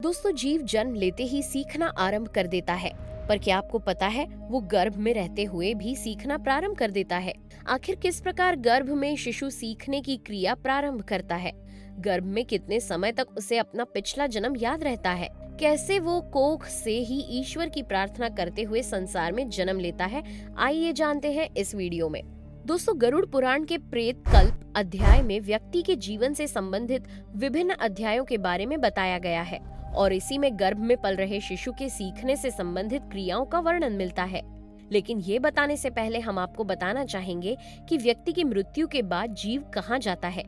दोस्तों, जीव जन्म लेते ही सीखना आरंभ कर देता है, पर क्या आपको पता है वो गर्भ में रहते हुए भी सीखना प्रारंभ कर देता है। आखिर किस प्रकार गर्भ में शिशु सीखने की क्रिया प्रारंभ करता है? गर्भ में कितने समय तक उसे अपना पिछला जन्म याद रहता है? कैसे वो कोख से ही ईश्वर की प्रार्थना करते हुए संसार में जन्म लेता है? आइए जानते हैं इस वीडियो में। दोस्तों, गरुड़ पुराण के प्रेत कल्प अध्याय में व्यक्ति के जीवन से संबंधित विभिन्न अध्यायों के बारे में बताया गया है और इसी में गर्भ में पल रहे शिशु के सीखने से संबंधित क्रियाओं का वर्णन मिलता है। लेकिन ये बताने से पहले हम आपको बताना चाहेंगे कि व्यक्ति की मृत्यु के बाद जीव कहाँ जाता है,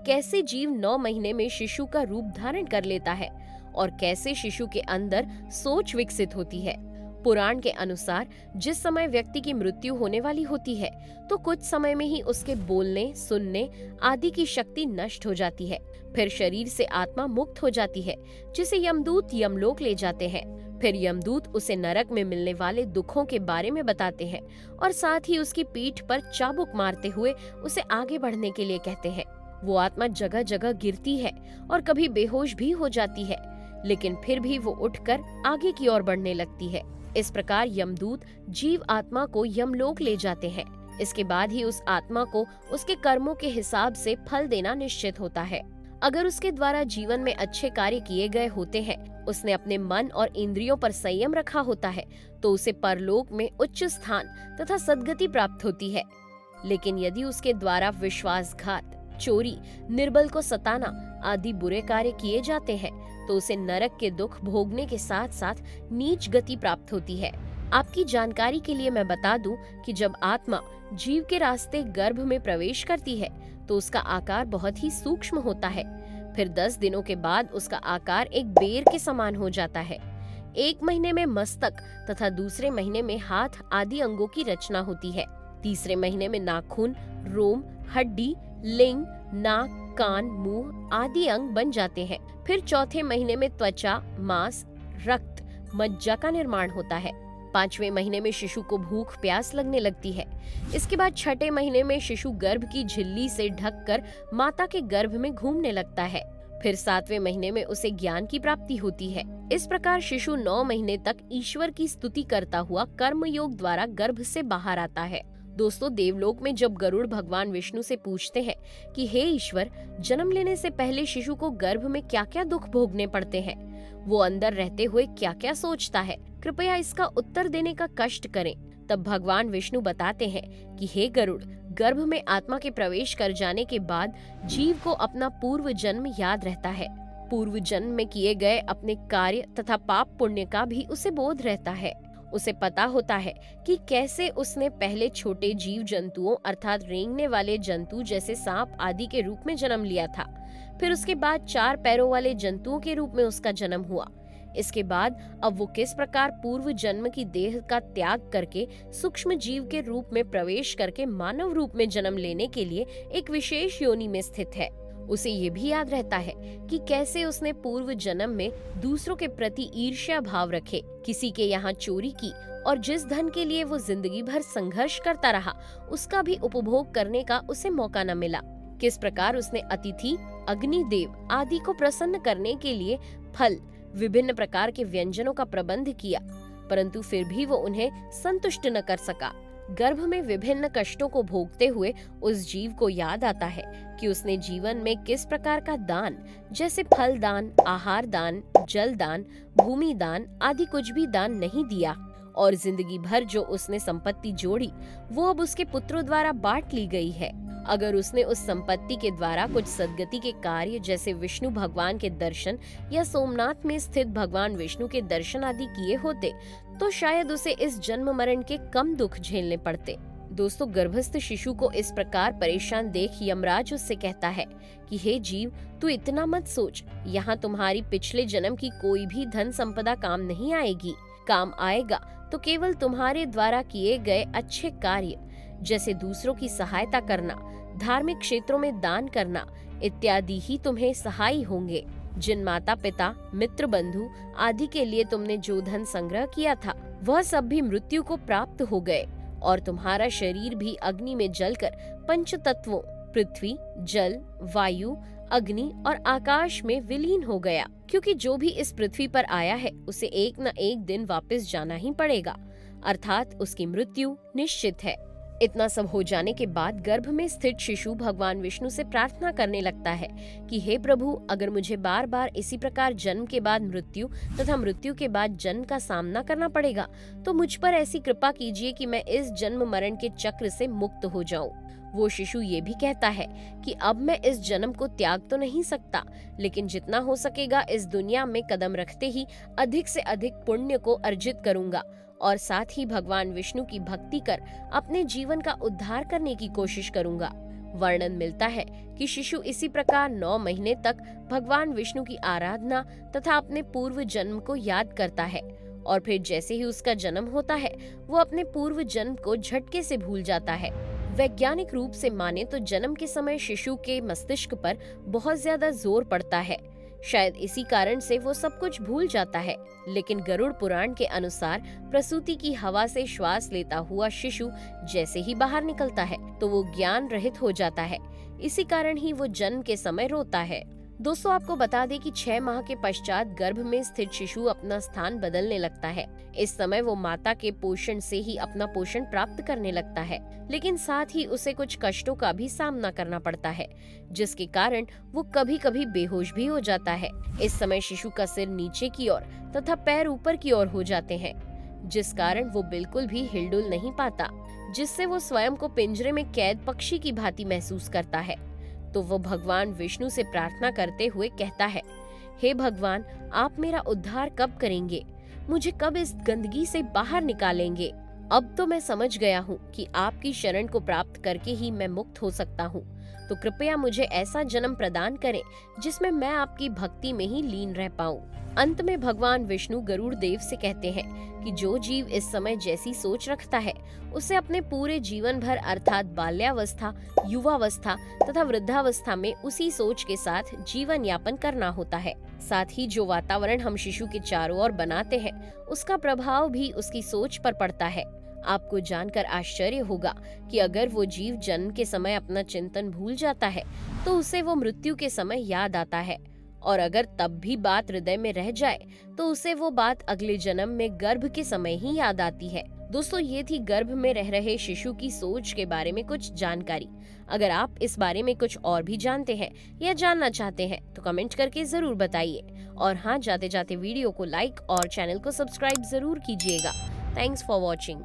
कैसे जीव 9 महीने में शिशु का रूप धारण कर लेता है और कैसे शिशु के अंदर सोच विकसित होती है। पुराण के अनुसार जिस समय व्यक्ति की मृत्यु होने वाली होती है तो कुछ समय में ही उसके बोलने, सुनने आदि की शक्ति नष्ट हो जाती है। फिर शरीर से आत्मा मुक्त हो जाती है, जिसे यमदूत यमलोक ले जाते हैं। फिर यमदूत उसे नरक में मिलने वाले दुखों के बारे में बताते हैं और साथ ही उसकी पीठ पर चाबुक मारते हुए उसे आगे बढ़ने के लिए कहते हैं। वो आत्मा जगह जगह गिरती है और कभी बेहोश भी हो जाती है, लेकिन फिर भी वो उठकर आगे की ओर बढ़ने लगती है। इस प्रकार यमदूत जीव आत्मा को यमलोक ले जाते हैं। इसके बाद ही उस आत्मा को उसके कर्मों के हिसाब से फल देना निश्चित होता है। अगर उसके द्वारा जीवन में अच्छे कार्य किए गए होते हैं, उसने अपने मन और इंद्रियों पर संयम रखा होता है, तो उसे परलोक में उच्च स्थान तथा सद्गति प्राप्त होती है। लेकिन यदि उसके द्वारा विश्वासघात, चोरी, निर्बल को सताना आदि बुरे कार्य किए जाते हैं, तो उसे नरक के दुख भोगने के साथ साथ नीच गति प्राप्त होती है। आपकी जानकारी के लिए मैं बता दूं कि जब आत्मा जीव के रास्ते गर्भ में प्रवेश करती है तो उसका आकार बहुत ही सूक्ष्म होता है। फिर 10 दिनों के बाद उसका आकार एक बेर के समान हो जाता है। 1 महीने में मस्तक तथा दूसरे महीने में हाथ आदि अंगों की रचना होती है। तीसरे महीने में नाखून, रोम, हड्डी, लिंग, नाक, कान, मुंह आदि अंग बन जाते हैं। फिर चौथे महीने में त्वचा, मांस, रक्त, मज्जा का निर्माण होता है। 5वें महीने में शिशु को भूख प्यास लगने लगती है। इसके बाद 6ठे महीने में शिशु गर्भ की झिल्ली से ढककर माता के गर्भ में घूमने लगता है। फिर 7वें महीने में उसे ज्ञान की प्राप्ति होती है। इस प्रकार शिशु 9 महीने तक ईश्वर की स्तुति करता हुआ कर्म योग द्वारा गर्भ से बाहर आता है। दोस्तों, देवलोक में जब गरुड़ भगवान विष्णु से पूछते हैं कि हे ईश्वर, जन्म लेने से पहले शिशु को गर्भ में क्या क्या दुख भोगने पड़ते हैं, वो अंदर रहते हुए क्या क्या सोचता है, कृपया इसका उत्तर देने का कष्ट करें। तब भगवान विष्णु बताते हैं कि हे गरुड़, गर्भ में आत्मा के प्रवेश कर जाने के बाद जीव को अपना पूर्व जन्म याद रहता है। पूर्व जन्म में किए गए अपने कार्य तथा पाप पुण्य का भी उसे बोध रहता है। उसे पता होता है कि कैसे उसने पहले छोटे जीव जंतुओं अर्थात रेंगने वाले जंतु जैसे सांप आदि के रूप में जन्म लिया था। फिर उसके बाद 4 पैरों वाले जंतुओं के रूप में उसका जन्म हुआ। इसके बाद अब वो किस प्रकार पूर्व जन्म की देह का त्याग करके सूक्ष्म जीव के रूप में प्रवेश करके मानव रूप में जन्म लेने के लिए एक विशेष योनि में स्थित है। उसे ये भी याद रहता है कि कैसे उसने पूर्व जन्म में दूसरों के प्रति ईर्ष्या भाव रखे, किसी के यहाँ चोरी की और जिस धन के लिए वो जिंदगी भर संघर्ष करता रहा उसका भी उपभोग करने का उसे मौका न मिला। किस प्रकार उसने अतिथि, अग्निदेव आदि को प्रसन्न करने के लिए फल, विभिन्न प्रकार के व्यंजनों का प्रबंध किया, परंतु फिर भी वो उन्हें संतुष्ट न कर सका। गर्भ में विभिन्न कष्टों को भोगते हुए उस जीव को याद आता है कि उसने जीवन में किस प्रकार का दान, जैसे फल दान, आहार दान, जल दान, भूमि दान आदि कुछ भी दान नहीं दिया और जिंदगी भर जो उसने संपत्ति जोड़ी वो अब उसके पुत्रों द्वारा बांट ली गई है। अगर उसने उस संपत्ति के द्वारा कुछ सद्गति के कार्य जैसे विष्णु भगवान के दर्शन या सोमनाथ में स्थित भगवान विष्णु के दर्शन आदि किए होते तो शायद उसे इस जन्म मरण के कम दुख झेलने पड़ते। दोस्तों, गर्भस्थ शिशु को इस प्रकार परेशान देख यमराज उससे कहता है कि हे जीव, तू इतना मत सोच, यहाँ तुम्हारी पिछले जन्म की कोई भी धन संपदा काम नहीं आएगी। काम आएगा तो केवल तुम्हारे द्वारा किए गए अच्छे कार्य जैसे दूसरों की सहायता करना, धार्मिक क्षेत्रों में दान करना इत्यादि ही तुम्हें सहाय होंगे। जिन माता पिता, मित्र, बंधु आदि के लिए तुमने जो धन संग्रह किया था वह सब भी मृत्यु को प्राप्त हो गए और तुम्हारा शरीर भी अग्नि में जलकर पंच तत्वों पृथ्वी, जल, वायु, अग्नि और आकाश में विलीन हो गया, क्योंकि जो भी इस पृथ्वी पर आया है उसे एक न एक दिन वापस जाना ही पड़ेगा, अर्थात उसकी मृत्यु निश्चित है। इतना सब हो जाने के बाद गर्भ में स्थित शिशु भगवान विष्णु से प्रार्थना करने लगता है कि हे प्रभु, अगर मुझे बार बार इसी प्रकार जन्म के बाद मृत्यु तथा मृत्यु के बाद जन्म का सामना करना पड़ेगा, तो मुझ पर ऐसी कृपा कीजिए कि मैं इस जन्म मरण के चक्र से मुक्त हो जाऊं। वो शिशु ये भी कहता है कि अब मैं इस जन्म को त्याग तो नहीं सकता, लेकिन जितना हो सकेगा इस दुनिया में कदम रखते ही अधिक से अधिक पुण्य को अर्जित करूंगा और साथ ही भगवान विष्णु की भक्ति कर अपने जीवन का उद्धार करने की कोशिश करूंगा। वर्णन मिलता है कि शिशु इसी प्रकार 9 महीने तक भगवान विष्णु की आराधना तथा अपने पूर्व जन्म को याद करता है और फिर जैसे ही उसका जन्म होता है वो अपने पूर्व जन्म को झटके से भूल जाता है। वैज्ञानिक रूप से माने तो जन्म के समय शिशु के मस्तिष्क पर बहुत ज्यादा जोर पड़ता है, शायद इसी कारण से वो सब कुछ भूल जाता है। लेकिन गरुड़ पुराण के अनुसार प्रसूति की हवा से श्वास लेता हुआ शिशु जैसे ही बाहर निकलता है तो वो ज्ञान रहित हो जाता है, इसी कारण ही वो जन्म के समय रोता है। दोस्तों, आपको बता दें कि 6 माह के पश्चात गर्भ में स्थित शिशु अपना स्थान बदलने लगता है। इस समय वो माता के पोषण से ही अपना पोषण प्राप्त करने लगता है, लेकिन साथ ही उसे कुछ कष्टों का भी सामना करना पड़ता है, जिसके कारण वो कभी कभी बेहोश भी हो जाता है। इस समय शिशु का सिर नीचे की ओर तथा पैर ऊपर की ओर हो जाते हैं, जिस कारण वो बिल्कुल भी हिलडुल नहीं पाता, जिससे वो स्वयं को पिंजरे में कैद पक्षी की भांति महसूस करता है। तो वो भगवान विष्णु से प्रार्थना करते हुए कहता है, हे भगवान, आप मेरा उद्धार कब करेंगे? मुझे कब इस गंदगी से बाहर निकालेंगे? अब तो मैं समझ गया हूँ कि आपकी शरण को प्राप्त करके ही मैं मुक्त हो सकता हूँ, तो कृपया मुझे ऐसा जन्म प्रदान करें जिसमें मैं आपकी भक्ति में ही लीन रह पाऊँ। अंत में भगवान विष्णु गरुड़ देव से कहते हैं कि जो जीव इस समय जैसी सोच रखता है उसे अपने पूरे जीवन भर अर्थात बाल्यावस्था, युवावस्था तथा वृद्धावस्था में उसी सोच के साथ जीवन यापन करना होता है। साथ ही जो वातावरण हम शिशु के चारों ओर बनाते हैं उसका प्रभाव भी उसकी सोच पर पड़ता है। आपको जानकर आश्चर्य होगा कि अगर वो जीव जन्म के समय अपना चिंतन भूल जाता है तो उसे वो मृत्यु के समय याद आता है, और अगर तब भी बात हृदय में रह जाए तो उसे वो बात अगले जन्म में गर्भ के समय ही याद आती है। दोस्तों, ये थी गर्भ में रह रहे शिशु की सोच के बारे में कुछ जानकारी। अगर आप इस बारे में कुछ और भी जानते हैं या जानना चाहते हैं तो कमेंट करके जरूर बताइए। और हाँ, जाते जाते वीडियो को लाइक और चैनल को सब्सक्राइब जरूर कीजिएगा। Thanks for watching.